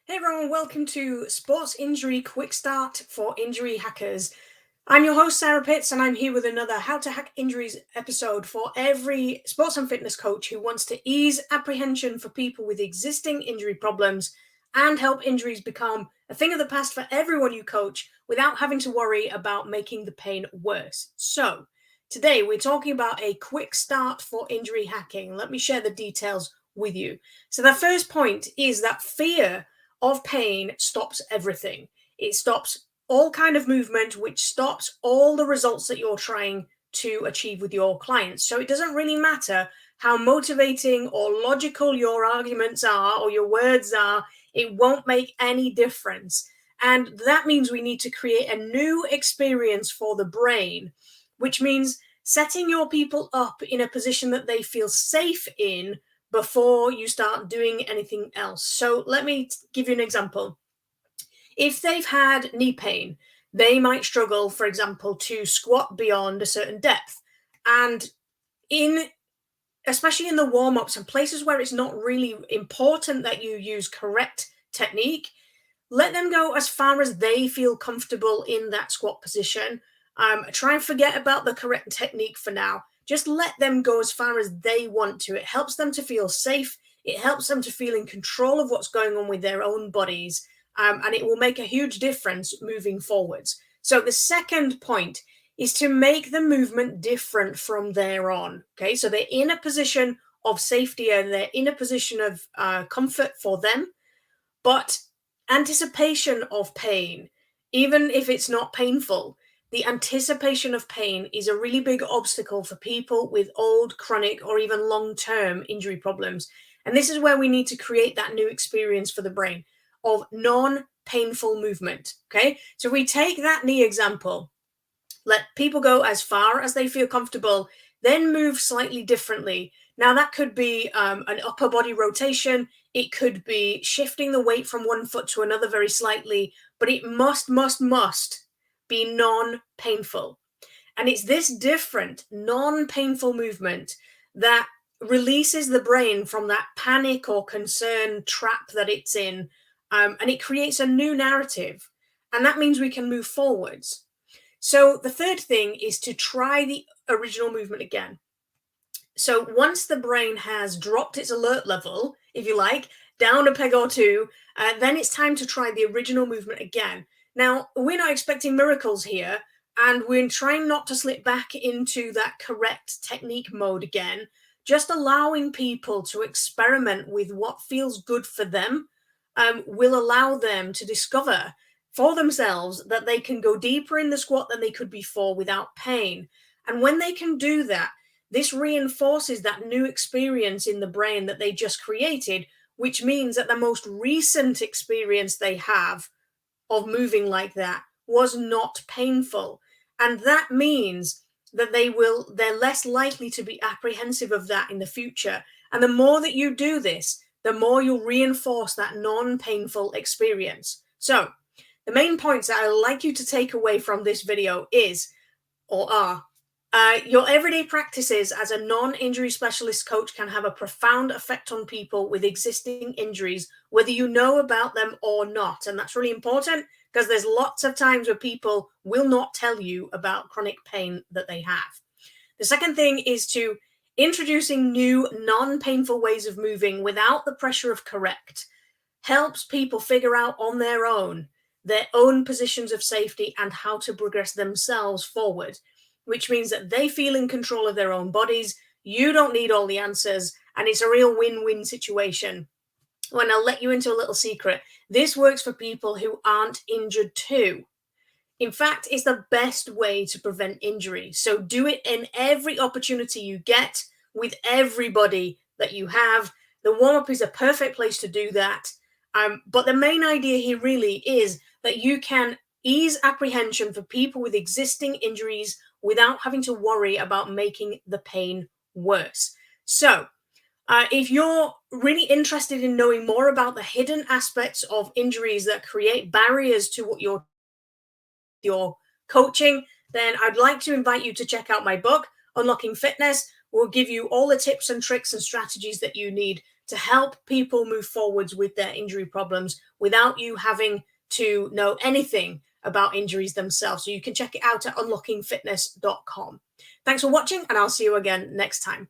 Hey everyone, welcome to Sports Injury Quick Start for Injury Hackers. I'm your host, Sarah Pitts, and I'm here with another How to Hack Injuries episode for every sports and fitness coach who wants to ease apprehension for people with existing injury problems and help injuries become a thing of the past for everyone you coach without having to worry about making the pain worse. So, today we're talking about a quick start for injury hacking. Let me share the details with you. So, the first point is that fear of pain stops everything. It stops all kind of movement, which stops all the results that you're trying to achieve with your clients. So it doesn't really matter how motivating or logical your arguments are or your words are, it won't make any difference. And that means we need to create a new experience for the brain, which means setting your people up in a position that they feel safe in before you start doing anything else. So let me give you an example. If they've had knee pain, they might struggle, for example, to squat beyond a certain depth. And especially in the warm-ups and places where it's not really important that you use correct technique, let them go as far as they feel comfortable in that squat position. Try and forget about the correct technique for now. Just let them go as far as they want to. It helps them to feel safe. It helps them to feel in control of what's going on with their own bodies. And it will make a huge difference moving forwards. So the second point is to make the movement different from there on. Okay, so they're in a position of safety and they're in a position of comfort for them, but anticipation of pain, even if it's not painful, the anticipation of pain is a really big obstacle for people with old, chronic, or even long-term injury problems. And this is where we need to create that new experience for the brain of non-painful movement. Okay, so we take that knee example, let people go as far as they feel comfortable, then move slightly differently. Now that could be an upper body rotation. It could be shifting the weight from one foot to another very slightly, but it must be non-painful. And it's this different non-painful movement that releases the brain from that panic or concern trap that it's in. And it creates a new narrative. And that means we can move forwards. So the third thing is to try the original movement again. So once the brain has dropped its alert level, if you like, down a peg or two, then it's time to try the original movement again. Now, we're not expecting miracles here, and we're trying not to slip back into that correct technique mode again, just allowing people to experiment with what feels good for them will allow them to discover for themselves that they can go deeper in the squat than they could before without pain. And when they can do that, this reinforces that new experience in the brain that they just created, which means that the most recent experience they have of moving like that was not painful. And that means that they're less likely to be apprehensive of that in the future. And the more that you do this, the more you'll reinforce that non-painful experience. So the main points that I'd like you to take away from this video are your everyday practices as a non-injury specialist coach can have a profound effect on people with existing injuries, whether you know about them or not. And that's really important because there's lots of times where people will not tell you about chronic pain that they have. The second thing is to introducing new non-painful ways of moving without the pressure of correct helps people figure out on their own positions of safety and how to progress themselves forward, which means that they feel in control of their own bodies. You don't need all the answers, and it's a real win-win situation. When I'll let you into a little secret, this works for people who aren't injured too. In fact, it's the best way to prevent injury. So do it in every opportunity you get with everybody that you have. The warm-up is a perfect place to do that. But the main idea here really is that you can ease apprehension for people with existing injuries without having to worry about making the pain worse. So if you're really interested in knowing more about the hidden aspects of injuries that create barriers to what you're coaching, then I'd like to invite you to check out my book, Unlocking Fitness. We'll give you all the tips and tricks and strategies that you need to help people move forwards with their injury problems without you having to know anything about injuries themselves. So you can check it out at unlockingfitness.com. Thanks for watching, and I'll see you again next time.